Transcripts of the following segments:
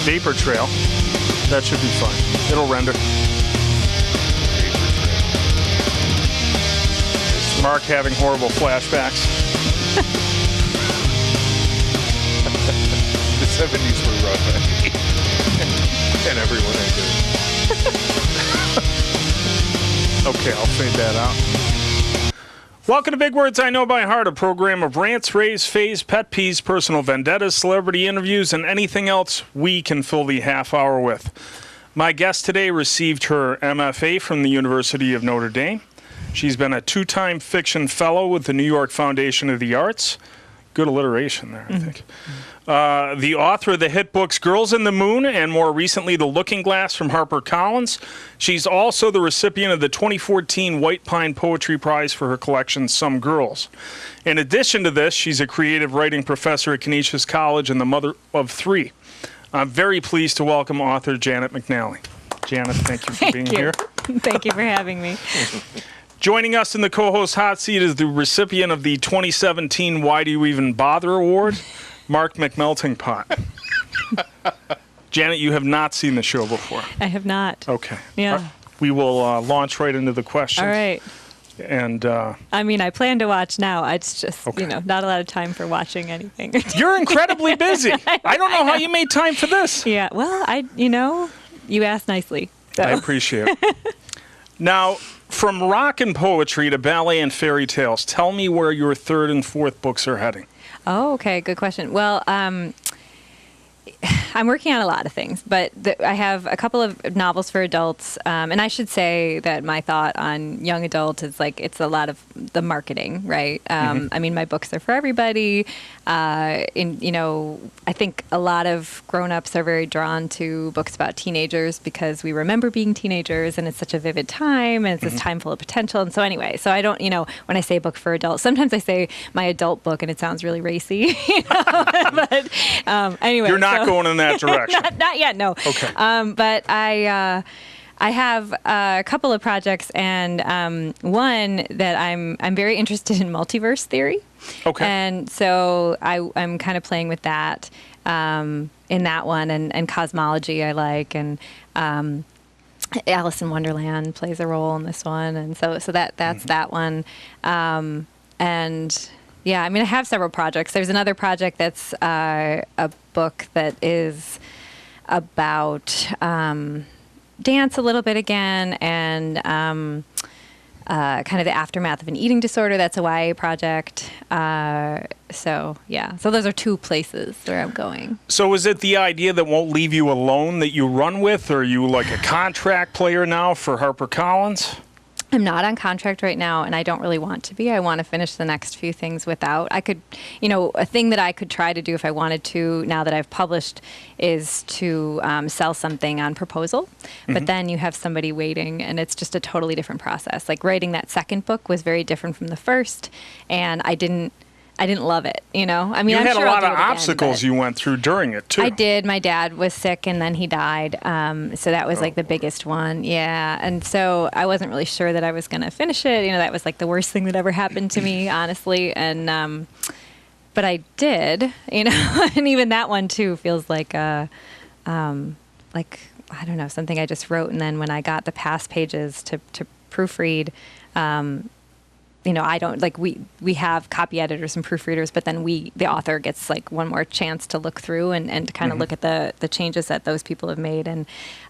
Vapor trail. That should be fine. It'll render. It's Mark having horrible flashbacks. The 70s were rough, and everyone ended. Okay, I'll fade that out. Welcome to Big Words I Know by Heart, a program of rants, raves, faves, pet peeves, personal vendettas, celebrity interviews, and anything else we can fill the half hour with. My guest today received her MFA from the University of Notre Dame. She's been a 2-time fiction fellow with the New York Foundation of the Arts. Good alliteration there, I think. The author of the hit books Girls in the Moon and more recently The Looking Glass from HarperCollins. She's also the recipient of the 2014 White Pine Poetry Prize for her collection Some Girls. In addition to this, she's a creative writing professor at Canisius College and the mother of 3. I'm very pleased to welcome author Janet McNally. Janet, thank you for being here. Thank you for having me. Joining us in the co-host hot seat is the recipient of the 2017 Why Do You Even Bother Award, Mark McElligott. Janet, you have not seen the show before. I have not. Okay. Yeah. We will launch right into the questions. All right. And I mean, I plan to watch now. It's just, okay. Not a lot of time for watching anything. You're incredibly busy. I don't know how you made time for this. Yeah. Well, you asked nicely. So. I appreciate it. Now, from rock and poetry to ballet and fairy tales, tell me where your 3rd and 4th books are heading. Oh, okay. Good question. Well, I'm working on a lot of things, but I have a couple of novels for adults. And I should say that my thought on young adult is it's a lot of the marketing, right? I mean, my books are for everybody. I think a lot of grown-ups are very drawn to books about teenagers because we remember being teenagers and it's such a vivid time and it's this time full of potential. And so anyway, so I don't, when I say book for adults, sometimes I say my adult book and it sounds really racy, but anyway. You're not going in that direction. not yet, no. Okay. But I have a couple of projects, and one that I'm very interested in multiverse theory. Okay. And so I'm kind of playing with that in that one, and cosmology I like, and Alice in Wonderland plays a role in this one, and so that's that one. And yeah, I mean, I have several projects. There's another project that's a book that is about dance a little bit again, and kind of the aftermath of an eating disorder. That's a YA project. So those are 2 places where I'm going. So is it the idea that won't leave you alone that you run with, or are you like a contract player now for HarperCollins? I'm not on contract right now, and I don't really want to be. I want to finish the next few things without. I could, a thing that I could try to do if I wanted to, now that I've published, is to sell something on proposal. But then you have somebody waiting, and it's just a totally different process. Like writing that second book was very different from the first, and I didn't love it, I mean, you I'm had sure a lot I'll of do it obstacles again, you went through during it, too. I did. My dad was sick, and then he died. So that was the biggest one. Yeah. And so I wasn't really sure that I was going to finish it. That was the worst thing that ever happened to me, honestly. And but I did, and even that one, too, feels like I don't know, something I just wrote. And then when I got the past pages to proofread, I don't we have copy editors and proofreaders, but then the author gets one more chance to look through and kind of look at the changes that those people have made. And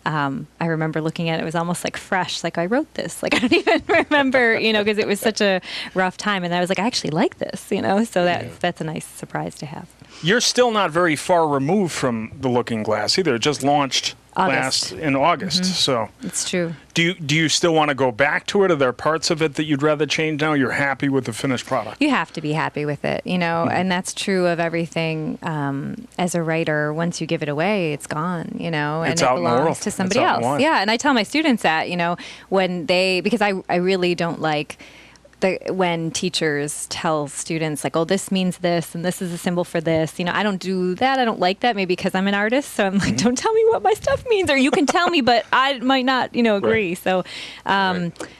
I remember looking at it, it was almost fresh. I wrote this. I don't even remember, because it was such a rough time. And I was I actually like this, so that's a nice surprise to have. You're still not very far removed from The Looking Glass either. It just launched in August. So it's true. Do you still want to go back to it? Are there parts of it that you'd rather change now? You're happy with the finished product? You have to be happy with it, and that's true of everything. As a writer, once you give it away, it's gone, and it's it out in the world. belongs to somebody else. Yeah, and I tell my students that, when because I really don't like when teachers tell students oh, this means this and this is a symbol for this, I don't do that. I don't like that, maybe because I'm an artist. So I'm don't tell me what my stuff means, or you can tell me, but I might not, agree. Right. So,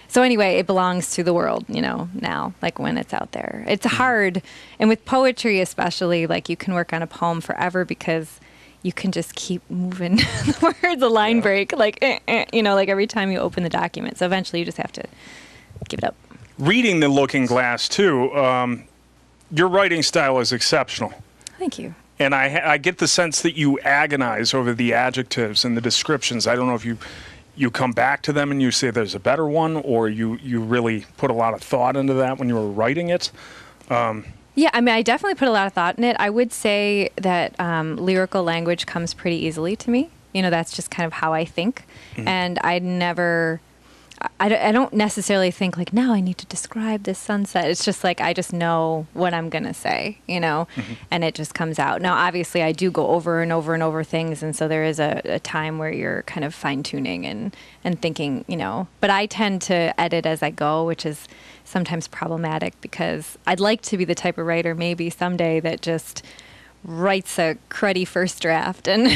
so anyway, it belongs to the world, now, when it's out there. It's hard. And with poetry, especially, you can work on a poem forever because you can just keep moving the words, a line break, like, like every time you open the document. So eventually you just have to give it up. Reading The Looking Glass, too, your writing style is exceptional. Thank you. And I get the sense that you agonize over the adjectives and the descriptions. I don't know if you come back to them and you say there's a better one, or you really put a lot of thought into that when you were writing it. Yeah, I mean, I definitely put a lot of thought in it. I would say that lyrical language comes pretty easily to me. That's just kind of how I think. Mm-hmm. And I don't necessarily think like, now I need to describe this sunset. It's just like, I just know what I'm going to say, mm-hmm. and it just comes out. Now, obviously, I do go over and over and over things. And so there is a time where you're kind of fine tuning and thinking, but I tend to edit as I go, which is sometimes problematic because I'd like to be the type of writer maybe someday that just writes a cruddy first draft and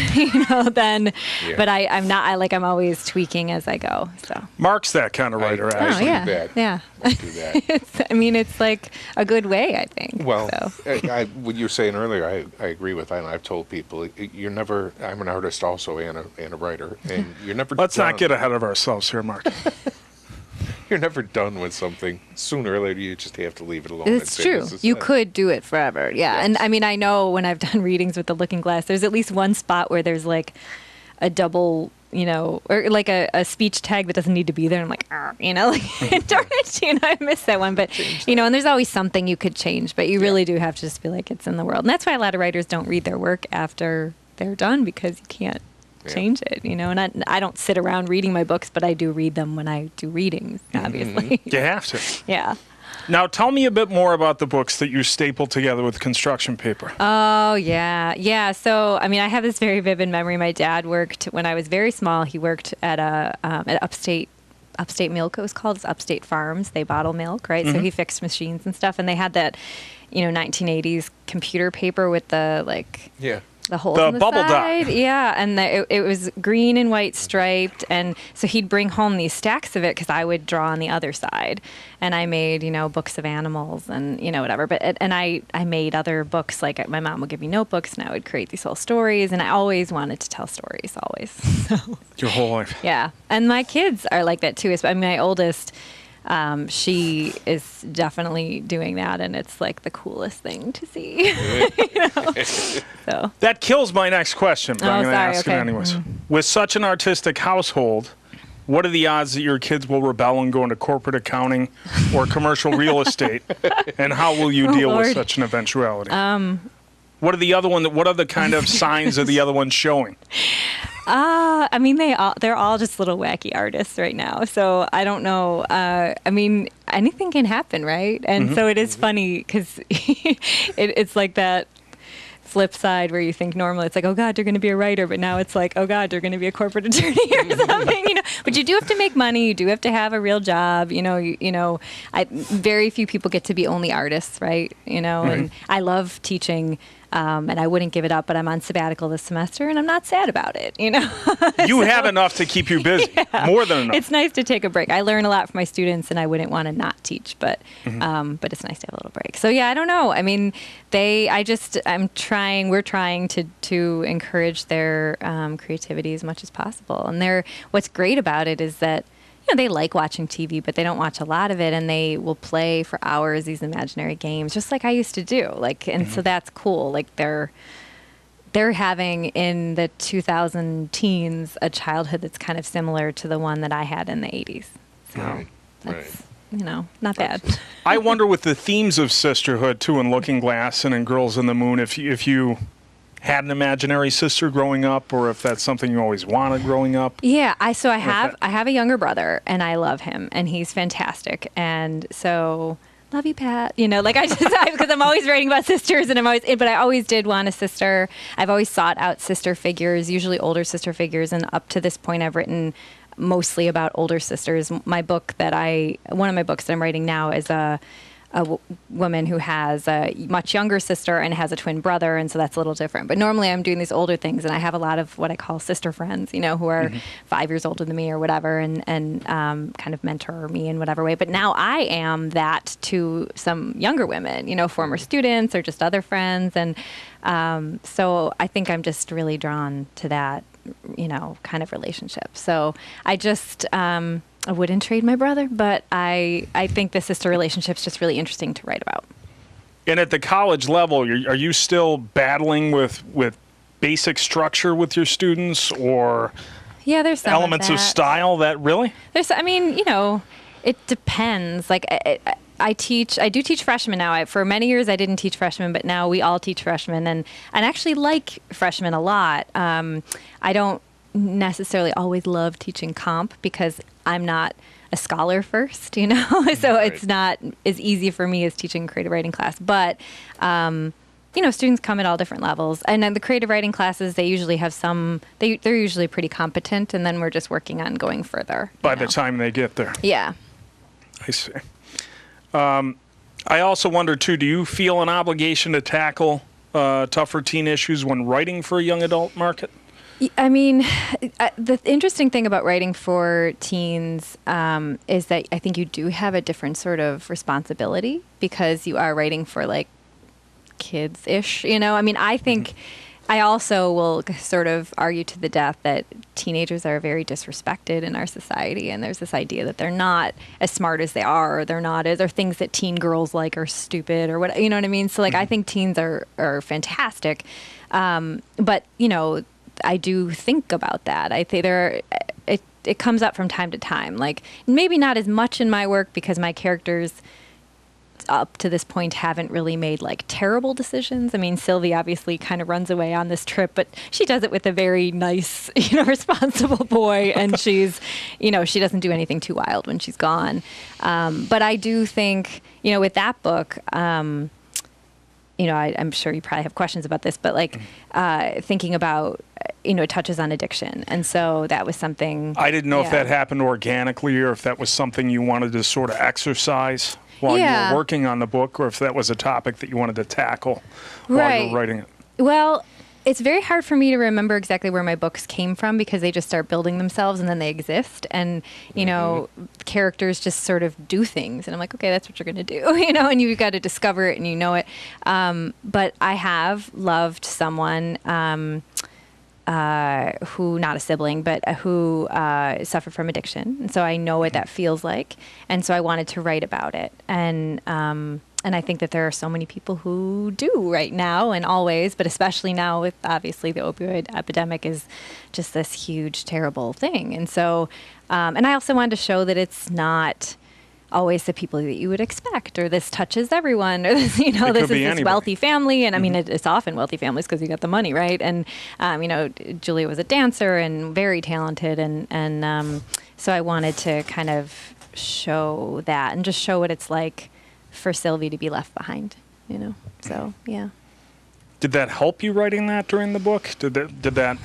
then but I'm not. I'm always tweaking as I go. So Mark's that kind of writer. Oh yeah, do that. Yeah. Don't do that. It's like a good way, I think. Well, so. what you were saying earlier, I agree with that, and I've told people you're never. I'm an artist also and a writer, and you're never. Let's not get ahead of ourselves here, Mark. You're never done with something. Sooner or later, you just have to leave it alone. It's true. You could do it forever. Yeah. Yes. And I mean, I know when I've done readings with The Looking Glass, there's at least one spot where there's like a double, or like a speech tag that doesn't need to be there. I'm like, darn it, I missed that one. But, and there's always something you could change, but you really do have to just be like, it's in the world. And that's why a lot of writers don't read their work after they're done, because you can't change it, and I don't sit around reading my books, but I do read them when I do readings, obviously. Mm-hmm. You have to. Yeah. Now, tell me a bit more about the books that you staple together with construction paper. Oh, yeah. Yeah. So, I mean, I have this very vivid memory. My dad worked, when I was very small, he worked at at Upstate Milk, it was called. It's Upstate Farms. They bottle milk, right? Mm-hmm. So he fixed machines and stuff. And they had that, 1980s computer paper with the, the holes in the bubble side. dot. Yeah, and it was green and white striped, and so he'd bring home these stacks of it because I would draw on the other side, and I made books of animals and whatever. But and I made other books, like my mom would give me notebooks, and I would create these whole stories, and I always wanted to tell stories, always. So, your whole life. Yeah, and my kids are like that too. I mean, my oldest. She is definitely doing that, and it's like the coolest thing to see. So that kills my next question, but I'm going to ask it anyways. Mm-hmm. With such an artistic household, what are the odds that your kids will rebel and go into corporate accounting or commercial real estate, and how will you deal with such an eventuality? What are the other one? What are the kind of signs of the other one showing? I mean, they're all just little wacky artists right now. So I don't know. I mean, anything can happen, right? And mm-hmm. so it is funny because it's like that flip side where you think normally it's like, oh God, you're going to be a writer, but now it's like, oh God, you're going to be a corporate attorney or something, But you do have to make money. You do have to have a real job. Very few people get to be only artists, right? Mm-hmm. And I love teaching. And I wouldn't give it up, but I'm on sabbatical this semester, and I'm not sad about it, You have enough to keep you busy, more than enough. It's nice to take a break. I learn a lot from my students, and I wouldn't want to not teach, but mm-hmm. But it's nice to have a little break. So yeah, I don't know. I mean, we're trying to encourage their creativity as much as possible. And what's great about it is that they like watching TV, but they don't watch a lot of it, and they will play for hours these imaginary games, just like I used to do. And so that's cool. Like they're having in the 2000 teens a childhood that's kind of similar to the one that I had in the 80s. So that's not bad. I wonder with the themes of sisterhood too in Looking Glass and in Girls in the Moon, if you had an imaginary sister growing up, or if that's something you always wanted growing up? Yeah, I have a younger brother, and I love him, and he's fantastic, and so love you, Pat. Because I'm always writing about sisters, but I always did want a sister. I've always sought out sister figures, usually older sister figures, and up to this point, I've written mostly about older sisters. One of my books that I'm writing now is woman who has a much younger sister and has a twin brother, and so that's a little different. But normally I'm doing these older things, and I have a lot of what I call sister friends, you know, who are 5 years older than me or whatever, and kind of mentor me in whatever way. But now I am that to some younger women, you know, former students or just other friends. And so I think I'm just really drawn to that, you know, kind of relationship. So I just... I wouldn't trade my brother, but I think the sister relationship's just really interesting to write about. And at the college level, are you still battling with basic structure with your students, or there's some elements of style that really? I mean, you know, it depends. Like I do teach freshmen now. For many years I didn't teach freshmen, but now we all teach freshmen, and actually like freshmen a lot. I don't necessarily always love teaching comp because I'm not a scholar first, you know, so Right. It's not as easy for me as teaching creative writing class. But, you know, students come at all different levels. And then the creative writing classes, they usually have they're usually pretty competent, and then we're just working on going further. By the time they get there. Yeah. I see. I also wonder, too, do you feel an obligation to tackle tougher teen issues when writing for a young adult market? I mean, the interesting thing about writing for teens is that I think you do have a different sort of responsibility because you are writing for like kids-ish, you know? I mean, I think I also will sort of argue to the death that teenagers are very disrespected in our society, and there's this idea that they're not as smart as they are, or they're not as, or things that teen girls like are stupid, or what, you know what I mean? So like, I think teens are fantastic, but you know, I do think about that. I think it comes up from time to time. Like maybe not as much in my work because my characters up to this point haven't really made like terrible decisions. I mean, Sylvie obviously kind of runs away on this trip, but she does it with a very nice, you know, responsible boy, and she's, you know, she doesn't do anything too wild when she's gone. But I do think, you know, with that book, you know, I'm sure you probably have questions about this, but like thinking about, you know, it touches on addiction. And so that was something. I didn't know if that happened organically or if that was something you wanted to sort of exercise while you were working on the book, or if that was a topic that you wanted to tackle while you were writing it. Well, it's very hard for me to remember exactly where my books came from because they just start building themselves and then they exist. And, you know, characters just sort of do things. And I'm like, okay, that's what you're going to do, you know, and you've got to discover it and you know it. But I have loved someone who, not a sibling, but who suffered from addiction. And so I know what that feels like. And so I wanted to write about it. And I think that there are so many people who do right now and always, but especially now with obviously the opioid epidemic is just this huge, terrible thing. And so, and I also wanted to show that it's not always the people that you would expect, or this touches everyone, or this, you know, this is this wealthy family. And I mean, it's often wealthy families because you got the money, right? And, you know, Julia was a dancer and very talented. And so I wanted to kind of show that and just show what it's like for Sylvie to be left behind, you know? So, yeah. Did that help you writing that during the book? Did that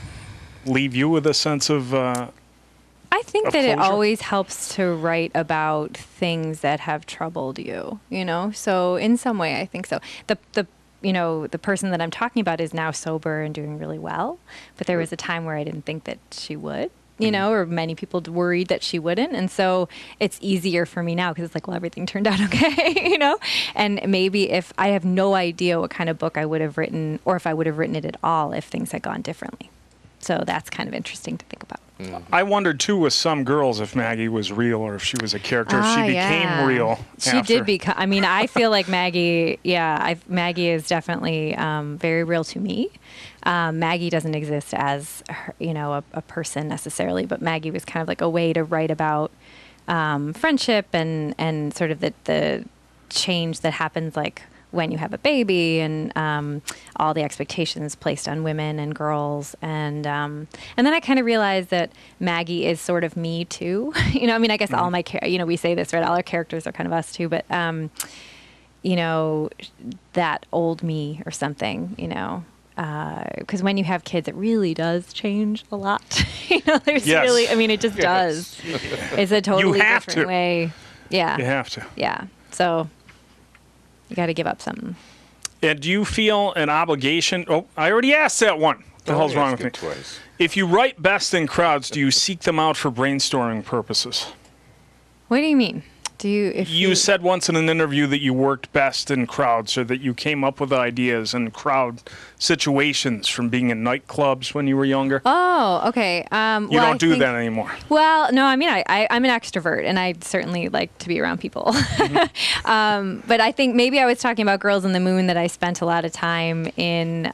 leave you with a sense of I think that closure? It always helps to write about things that have troubled you, you know? So in some way, I think so. The you know, the person that I'm talking about is now sober and doing really well, but there was a time where I didn't think that she would. You know, or many people worried that she wouldn't. And so it's easier for me now because it's like, well, everything turned out okay, you know? And maybe if I have no idea what kind of book I would have written, or if I would have written it at all if things had gone differently. So that's kind of interesting to think about. I wondered, too, with some girls if Maggie was real or if she was a character, if she became real. She did become, I mean, I feel like Maggie, Maggie is definitely very real to me. Maggie doesn't exist as, you know, a person necessarily, but Maggie was kind of like a way to write about friendship and sort of the change that happens like when you have a baby and all the expectations placed on women and girls. And then I kind of realized that Maggie is sort of me too. You know, I mean, I guess all my, you know, we say this, right? All our characters are kind of us too, but, you know, that old me or something, you know, because when you have kids, it really does change a lot. You know, there's really, I mean, it just does. It's a totally different way. Yeah. You have to. Yeah. So. You got to give up something. And do you feel an obligation? Oh, I already asked that one. What the hell's wrong with me? Twice. If you write best in crowds, do you seek them out for brainstorming purposes? What do you mean? Do you? If You said once in an interview that you worked best in crowds, or that you came up with ideas in crowd situations from being in nightclubs when you were younger. Oh, okay. You well, don't do that anymore. Well, no, I mean, I'm an extrovert, and I certainly like to be around people. But I think maybe I was talking about Girls in the Moon, that I spent a lot of time in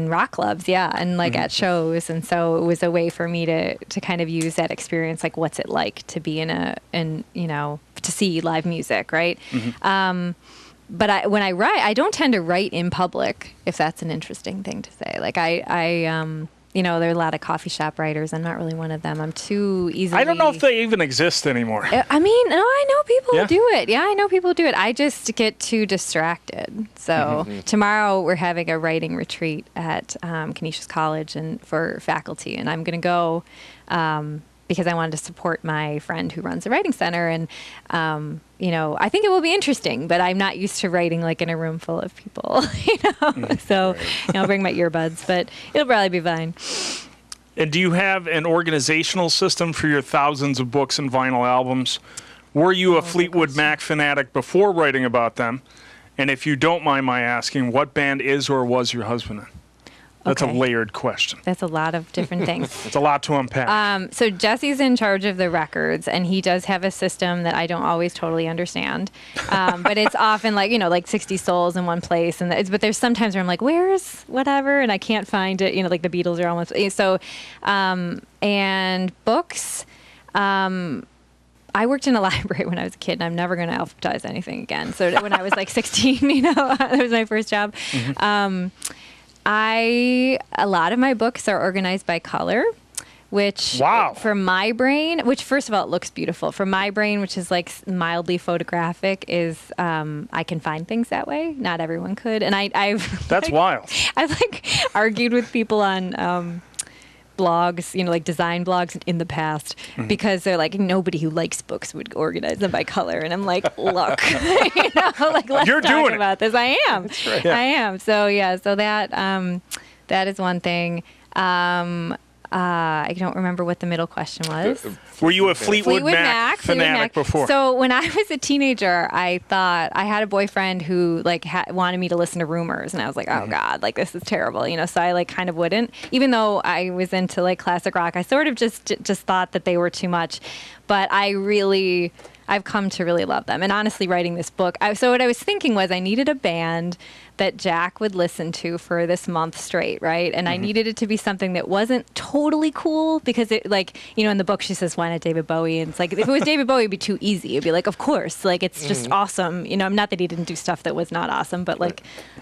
rock clubs, and like at shows, and so it was a way for me to kind of use that experience, like what's it like to be to see live music, right? But when I write, I don't tend to write in public, if that's an interesting thing to say. Like there are a lot of coffee shop writers. I'm not really one of them. I'm too easily. I don't know if they even exist anymore. I mean, no, I know people Yeah. who do it. Yeah, I know people who do it. I just get too distracted. So tomorrow we're having a writing retreat at Canisius College and for faculty, and I'm going to go because I wanted to support my friend who runs the writing center. And I think it will be interesting, but I'm not used to writing like in a room full of people. So I'll bring my earbuds, but it'll probably be fine. And do you have an organizational system for your thousands of books and vinyl albums? Were you a Fleetwood Mac fanatic before writing about them? And if you don't mind my asking, what band is or was your husband in? That's a layered question. That's a lot of different things. It's a lot to unpack. So Jesse's in charge of the records, and he does have a system that I don't always totally understand. But it's often like 60 souls in one place, but there's sometimes where I'm like, where's whatever, and I can't find it. Like the Beatles are almost so. And books. I worked in a library when I was a kid, and I'm never going to alphabetize anything again. So when I was like 16, that was my first job. A lot of my books are organized by color, which for my brain, which first of all, it looks beautiful. For my brain, which is like mildly photographic, is I can find things that way. Not everyone could. And I've That's wild. I've argued with people on blogs, like design blogs in the past, because they're like, nobody who likes books would organize them by color. And I'm like, look, let's You're talk doing about this. I am. That's right. Yeah. I am. So so that is one thing. I don't remember what the middle question was. Were you a Fleetwood Mac fanatic before? So when I was a teenager, I thought I had a boyfriend who wanted me to listen to Rumors, and I was like, oh God, this is terrible, So I kind of wouldn't, even though I was into classic rock. I sort of just thought that they were too much, but I've come to really love them. And honestly, writing this book, so what I was thinking was I needed a band that Jack would listen to for this month straight, right? And I needed it to be something that wasn't totally cool, because it in the book she says, why not David Bowie? And it's like, if it was David Bowie, it'd be too easy. It'd be like, of course, it's just awesome. Not that he didn't do stuff that was not awesome, but a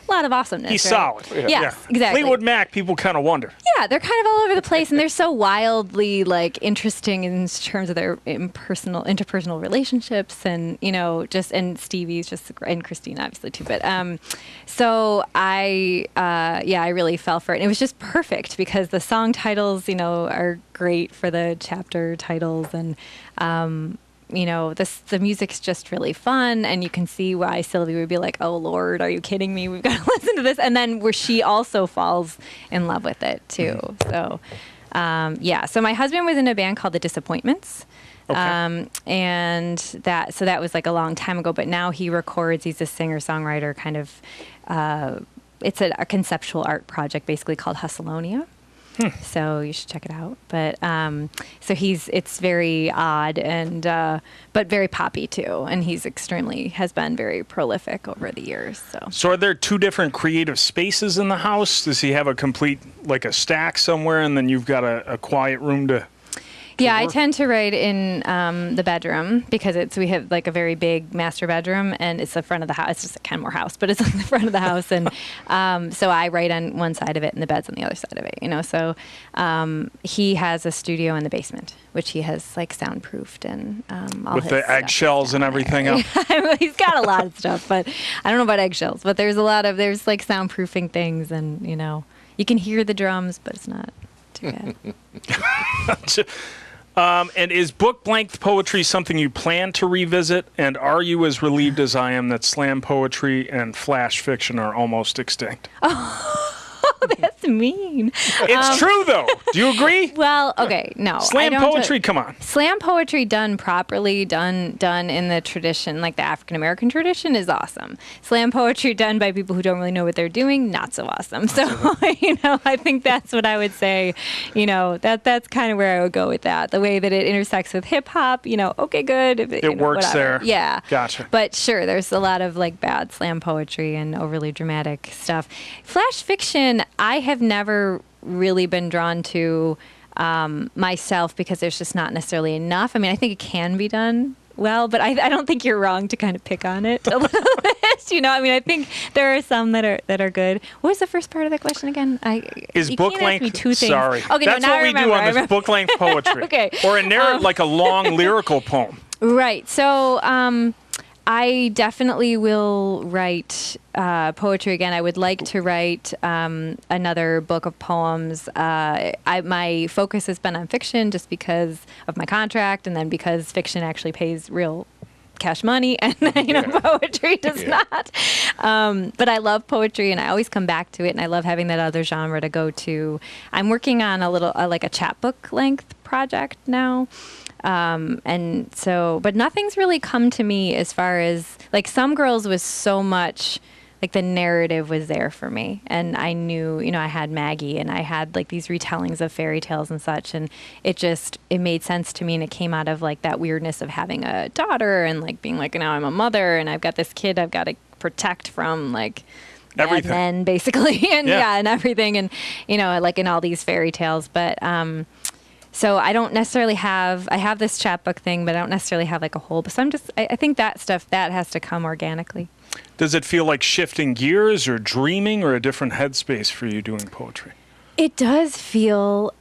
lot of awesomeness. He's right? solid. Yes, exactly. Fleetwood Mac, people kind of wonder. Yeah, they're kind of all over the place, and they're so wildly interesting in terms of their interpersonal relationships, and and Stevie's and Christine obviously too. But so I really fell for it, and it was just perfect because the song titles are great for the chapter titles, and the music's just really fun, and you can see why Sylvie would be like, oh Lord, are you kidding me? We've got to listen to this. And then where she also falls in love with it too. So so my husband was in a band called The Disappointments. Okay. And that was a long time ago, but now he records, he's a singer-songwriter kind of, it's a conceptual art project basically called Hustleonia. So you should check it out. But so it's very odd and but very poppy too, and he's has been very prolific over the years. So are there two different creative spaces in the house? Does he have a complete a stack somewhere, and then you've got a quiet room to? Yeah, I tend to write in the bedroom because we have a very big master bedroom, and it's the front of the house. It's just a Kenmore house, but it's the front of the house, and so I write on one side of it, and the bed's on the other side of it. So he has a studio in the basement, which he has soundproofed and all with his the eggshells and everything else. He's got a lot of stuff, but I don't know about eggshells. But there's soundproofing things, and you can hear the drums, but it's not too bad. And is book-length poetry something you plan to revisit? And are you as relieved as I am that slam poetry and flash fiction are almost extinct? That's mean. It's true, though. Do you agree? Well, okay, no. Slam poetry, come on. Slam poetry done properly, done in the tradition, like the African American tradition, is awesome. Slam poetry done by people who don't really know what they're doing, not so awesome. So, I think that's what I would say. That's kind of where I would go with that. The way that it intersects with hip hop, okay, good. It works whatever. there. Yeah. Gotcha. But sure, there's a lot of like bad slam poetry and overly dramatic stuff. Flash fiction, I have never really been drawn to myself because there's just not necessarily enough. I mean, I think it can be done well, but I don't think you're wrong to kind of pick on it a little bit. I think there are some that are good. What was the first part of that question again? Is book length? Sorry. Okay, that's what we do on this book length poetry. Okay. Or like a long lyrical poem. Right. So I definitely will write poetry again. I would like to write another book of poems. My focus has been on fiction just because of my contract, and then because fiction actually pays real cash money, and poetry does not. But I love poetry, and I always come back to it, and I love having that other genre to go to. I'm working on a little like a chapbook length project now. But nothing's really come to me as far as like Some Girls was so much like the narrative was there for me, and I knew, I had Maggie and I had like these retellings of fairy tales and such, and it made sense to me, and it came out of like that weirdness of having a daughter and like being like, now I'm a mother and I've got this kid I've got to protect from like everything, bad men basically, and and everything, and like in all these fairy tales, but so I don't necessarily I have this chapbook thing, but I don't necessarily have like a whole. But I think that stuff that has to come organically. Does it feel like shifting gears or dreaming or a different headspace for you doing poetry? It does feel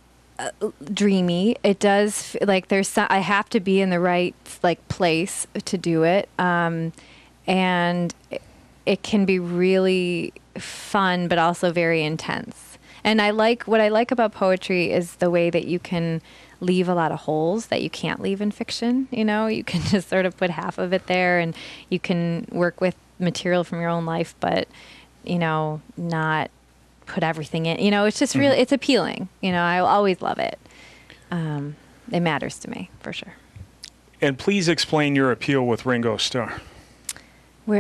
dreamy. It does like I have to be in the right like place to do it, and it can be really fun, but also very intense. And what I like about poetry is the way that you can leave a lot of holes that you can't leave in fiction. You can just sort of put half of it there, and you can work with material from your own life, but, not put everything in. It's just really, it's appealing. I always love it. It matters to me, for sure. And please explain your appeal with Ringo Starr.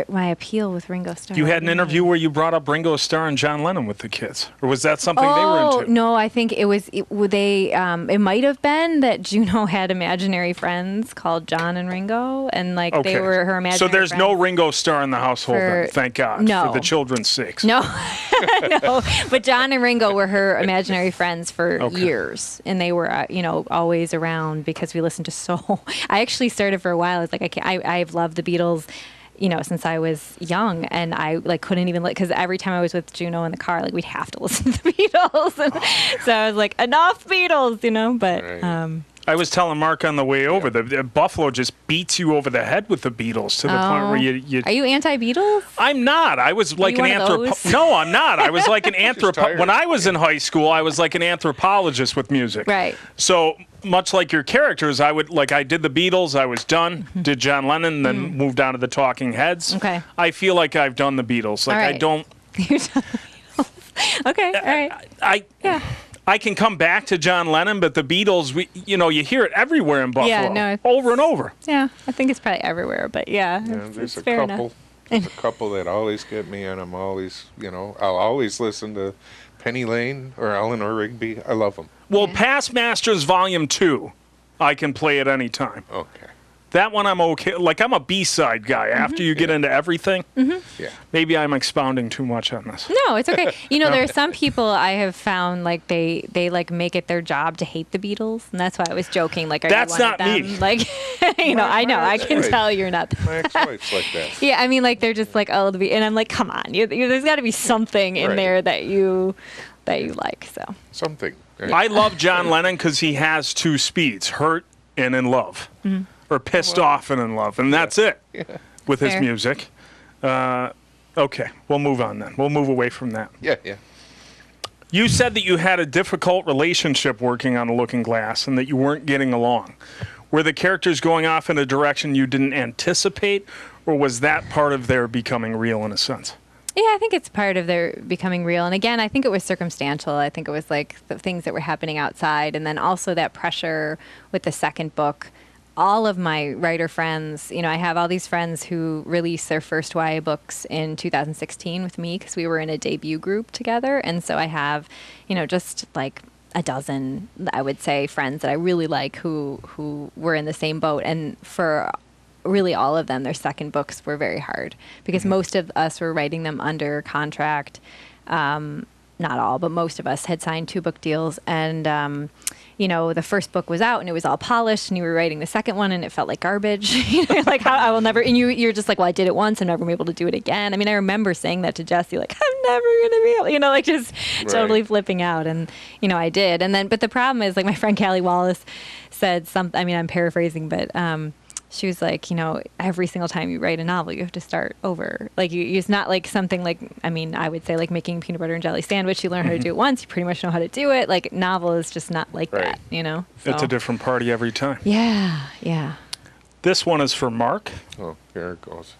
My appeal with Ringo Starr. You had an interview where you brought up Ringo Starr and John Lennon with the kids, or was that something they were into? No, I think it was. It might have been that Juno had imaginary friends called John and Ringo, and they were her imaginary. So there's friends. No Ringo Starr in the household, then, thank God, for the children's sakes. No, no. But John and Ringo were her imaginary friends for years, and they were always around because we listened to so. I actually started for a while. It's like I've loved the Beatles. Since I was young, and I couldn't even because every time I was with Juno in the car, we'd have to listen to the Beatles, and so I was like, enough Beatles, But right. I was telling Mark on the way over the Buffalo just beats you over the head with the Beatles to the point where you. Are you anti-Beatles? I'm not. I was like an anthropologist. No, I'm not. I was like an anthropologist. When I was in high school, I was like an anthropologist with music. Right. So much like your characters, I did the Beatles, I was done, did John Lennon, then moved on to the Talking Heads. Okay. I feel like I've done the Beatles. I don't. You're done the Beatles. Okay, all right. I can come back to John Lennon, but the Beatles, you hear it everywhere in Buffalo. Yeah, no, over and over. Yeah, I think it's probably everywhere, but there's a fair couple. enough. There's a couple that always get me, and I'm always, I'll always listen to Penny Lane or Eleanor Rigby. I love them. Well, Past Masters Volume 2, I can play at any time. Okay. That one I'm okay. I'm a B-side guy. After you get into everything, maybe I'm expounding too much on this. No, it's okay. There are some people I have found they make it their job to hate the Beatles, and that's why I was joking. That's you one not of them? me. I know. I can tell you're not. My ex-wife's like that. Yeah, I mean, they're just and I'm like, come on, there's got to be something in there that you like. So something. I love John Lennon because he has two speeds: hurt and in love. Mm-hmm. Or pissed off and in love, and that's it with his music. Okay, we'll move on then. We'll move away from that. Yeah. You said that you had a difficult relationship working on The Looking Glass and that you weren't getting along. Were the characters going off in a direction you didn't anticipate, or was that part of their becoming real in a sense? Yeah, I think it's part of their becoming real. And again, I think it was circumstantial. I think it was like the things that were happening outside, and then also that pressure with the second book. All of my writer friends, I have all these friends who released their first YA books in 2016 with me because we were in a debut group together. And so I have, just like a dozen, I would say, friends that I really like who were in the same boat. And for really all of them, their second books were very hard because most of us were writing them under contract. Not all, but most of us had signed 2-book deals. And, the first book was out and it was all polished, and you were writing the second one and it felt like garbage. Like, how I will never, and you're just like, well, I did it once, I'm never able to do it again. I mean, I remember saying that to Jesse, like, I'm never going to be able, like just totally flipping out. And, I did. And then, but the problem is, like, my friend Callie Wallace said something, I mean, I'm paraphrasing, but, she was like, every single time you write a novel, you have to start over. Like, it's not like something like, I would say like making peanut butter and jelly sandwich. You learn how to do it once, you pretty much know how to do it. Like, novel is just not like that, So. It's a different party every time. Yeah. This one is for Mark. Oh, here it goes.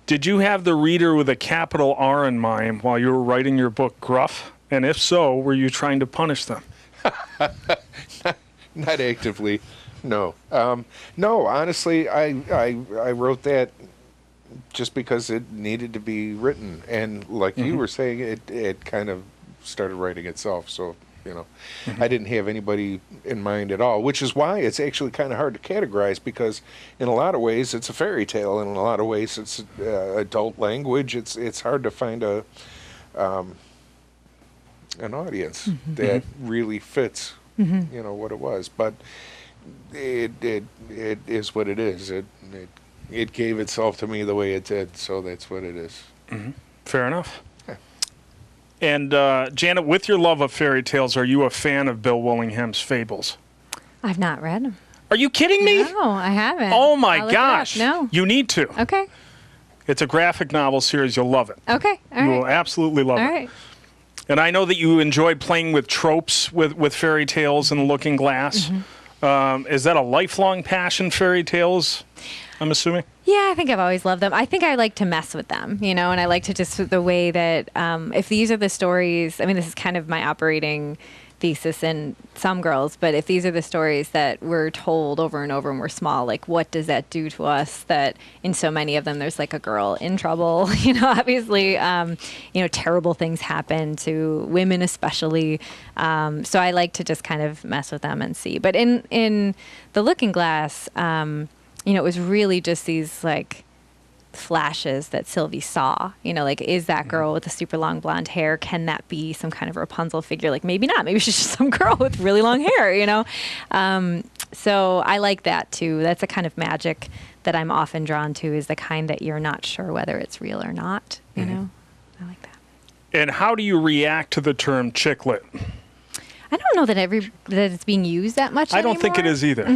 Did you have the reader with a capital R in mind while you were writing your book, Gruff? And if so, were you trying to punish them? Not actively. No. No, honestly, I wrote that just because it needed to be written. And like you were saying, it kind of started writing itself. So, I didn't have anybody in mind at all, which is why it's actually kind of hard to categorize, because in a lot of ways it's a fairy tale, and in a lot of ways it's adult language. It's hard to find an audience that really fits, what it was. But it is what it is. It gave itself to me the way it did, so that's what it is. Fair enough. Yeah. And Janet, with your love of fairy tales, are you a fan of Bill Willingham's Fables? I've not read them. Are you kidding me? No, I haven't. Oh my gosh! No, you need to. Okay. It's a graphic novel series. You'll love it. Okay. All right. You will absolutely love it. All right. And I know that you enjoyed playing with tropes with fairy tales and The Looking Glass. Is that a lifelong passion, fairy tales, I'm assuming? Yeah, I think I've always loved them. I think I like to mess with them, and I like to just, the way that, if these are the stories, this is kind of my operating thesis in Some Girls, but if these are the stories that we're told over and over when we're small, like, what does that do to us that in so many of them there's like a girl in trouble, obviously, terrible things happen to women especially, so I like to just kind of mess with them and see. But in The Looking Glass, it was really just these like flashes that Sylvie saw, like, is that girl with the super long blonde hair, can that be some kind of Rapunzel figure? Like, maybe not, maybe she's just some girl with really long hair, so I like that too. That's a kind of magic that I'm often drawn to, is the kind that you're not sure whether it's real or not, I like that. And how do you react to the term chick lit? I don't know that it's being used that much anymore. I don't think it is either.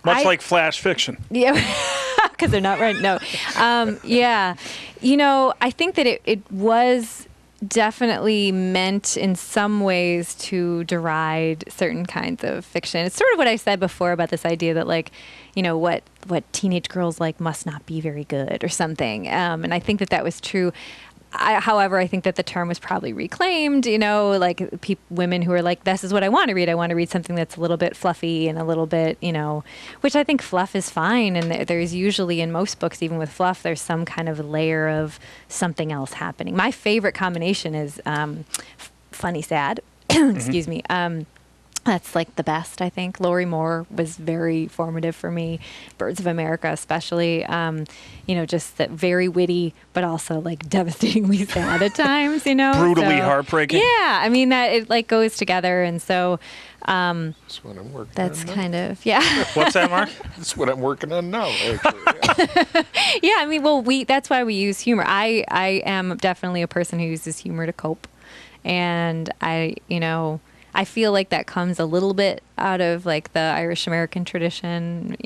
Much like flash fiction. Yeah, because they're not right. No. Yeah. I think that it was definitely meant in some ways to deride certain kinds of fiction. It's sort of what I said before about this idea that, like, what teenage girls like must not be very good or something. And I think that was true. However, I think that the term was probably reclaimed, like women who are like, this is what I want to read. I want to read something that's a little bit fluffy and a little bit, which I think fluff is fine. And there's usually, in most books, even with fluff, there's some kind of layer of something else happening. My favorite combination is funny, sad. Excuse me. That's like the best, I think. Lori Moore was very formative for me. Birds of America, especially. Just that very witty, but also like devastatingly sad at times. Brutally heartbreaking. Yeah, that it like goes together, and so. That's what I'm working. That's on kind now. Of yeah. What's that, Mark? That's what I'm working on now. Actually. Yeah. Yeah, that's why we use humor. I am definitely a person who uses humor to cope, and I feel like that comes a little bit out of like the Irish American tradition,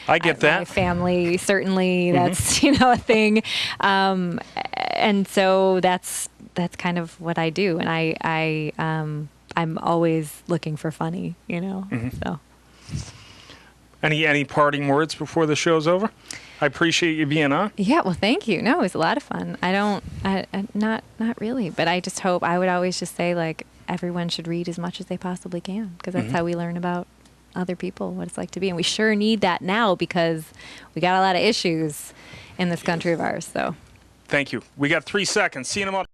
I get that. My family, certainly, that's, a thing. And so that's that's kind of what I do, and I'm always looking for funny, So. Any parting words before the show's over? I appreciate you being on. Yeah, well, thank you. No, it was a lot of fun. Not really, but I just hope, I would always just say, like, everyone should read as much as they possibly can, because that's how we learn about other people, what it's like to be. And we sure need that now, because we got a lot of issues in this country of ours, so. Thank you. We got 3 seconds. See you in a moment.